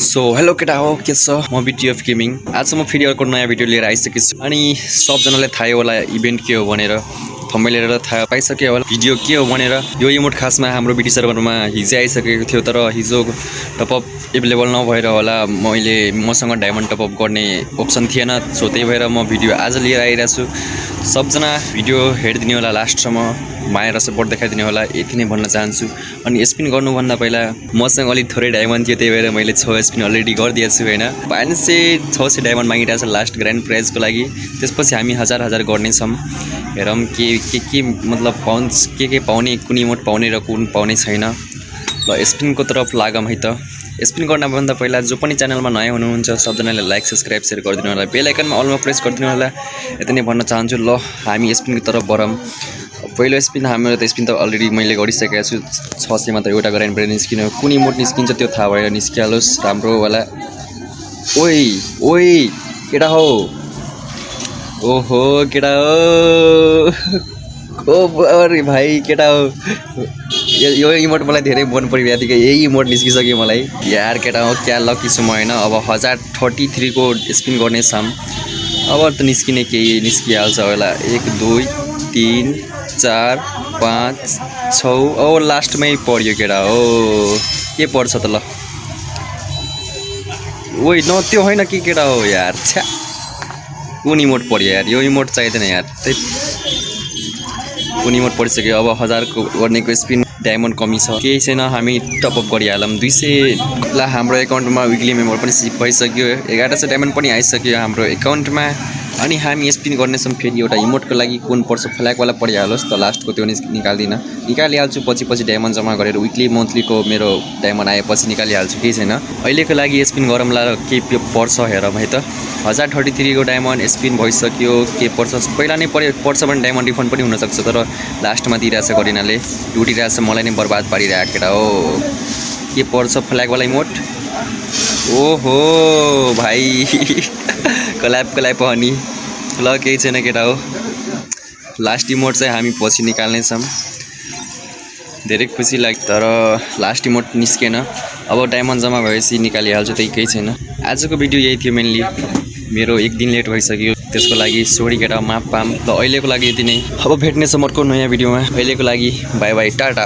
So hello केटा हो के छ म बीटीएफ गेमिङ आज म फेरि अर्को नयाँ भिडियो लिएर आइसकेको छु अनि सबजनालाई थाहै होला इभेन्ट के हो भनेर थम्बनेल हेरेर थाहा पाइसक्यो होला भिडियो के हो भनेर यो इमोट खासमा हाम्रो बीटी सर्भरमा हिजो आइसकेको थियो तर हिजो टपअप एभाइलेबल नभएर होला मैले मसँग डायमन्ड टपअप गर्ने अप्सन थिएन सो त्यही भएर म भिडियो आज लिएर आइरहेको छु सबजना भिडियो हेरिदिनु होला लास्टसम्म माया र सपोर्ट देखाइदिनु होला यति नै भन्न चाहन्छु अनि स्पिन गर्नुभन्दा पहिला मसँग अलिक थोरै डायमन्ड थियो त्यही भएर मैले 6 स्पिन अलरेडी गरिदिएको छु हैन 500 डायमन्ड मागिरहेको छ लास्ट ग्रान्ड प्राइजको लागि त्यसपछि हामी हजार गर्नेछौँ हेरौँ के मतलब पाउँछ के पाउने कुन इमोट पाउने र कुन पाउने छैन ल स्पिनको तर्फ लागौँ है त स्पिन गर्नभन्दा पहिला जो पनि च्यानलमा नयाँ हुनुहुन्छ सबजनाले लाइक सब्स्क्राइब सेयर गरिदिनु होला बेल आइकनमा अलमा प्रेस गरिदिनु होला यति नै भन्न चाहन्छु ल हामी स्पिनको तर्फ बढौँ पहिलो स्पिन हाम्रो त स्पिन त अलरेडी मैले गरिसकेको छु 600 मा त एउटा ग्रान्ड प्राइज निस्किनु कुन इमोट निस्किन्छ त्यो थाहा भएर निस्किहालोस् राम्रो वाला ओइ केटा हो ओहो केटा हो अरे भाइ केटा हो यो इमोट मलाई धेरै मन परिरहेको थियो यही इमोट निस्किसक्यो मलाई यार केटा हो क्या लकी छु म हैन अब 1033 को स्पिन गर्नेछौँ अब त निस्किने केही निस्किहाल्छ होला 1 2 3 4 5 6 ओ लास्टमै पर्यो केटा हो के पर्छ त ल ओइ न त्यो होइन के केटा हो यार छ्या कुन इमोट पर्यो यार यो इमोट चाहिँदैन यार कुन इमोट परिसक्यो अब 1000 को गर्नेको स्पिन डायमन्ड कमी छ केही छैन हामी टपअप गरिहालौँ 200 ला हाम्रो एकाउन्टमा विकली मेम्बर पनि सिप भइसक्यो 1100 डायमन्ड पनि आइसक्यो हाम्रो एकाउन्टमा अनि हामी स्पिन गर्नेछौँ फेरि एउटा इमोटको लागि कुन पर्छ फ्ल्यागवाला परिहालोस् त लास्टको त्यो निकालिहाल्छु पछि डायमन्ड जम्मा गरेर विकली मन्थलीको मेरो डायमन्ड आएपछि निकालिहाल्छु केही छैन अहिलेको लागि स्पिन गरौँला र के पर्छ हेरौँ है त 1033 को डायमन्ड स्पिन भइसक्यो के पर्छ पहिला नै पर्छ भने डायमन्ड रिफन्ड पनि हुनसक्छ तर लास्टमा दिइरहेछ गरिनाले लुटिरहेछ मलाई नै बर्बाद पारिरहेको केटा हो के पर्छ फ्ल्यागवाला इमोट ओहो भाइ कल्याप अनि ल केही छैन केटा हो लास्ट इमोट चाहिँ हामी पछि निकाल्नेछौँ धेरै खुसी लाग्यो तर लास्ट इमोट निस्केन अब डायमन्ड जम्मा भएपछि निकालिहाल्छु त्यही केही छैन आजको भिडियो यही थियो मेनली मेरो एक दिन लेट भइसक्यो त्यसको लागि सरी केटा माफ पाम त अहिलेको लागि यति नै अब भेट्नेछौँ अर्को नयाँ भिडियोमा अहिलेको लागि बाई बाई टाटा।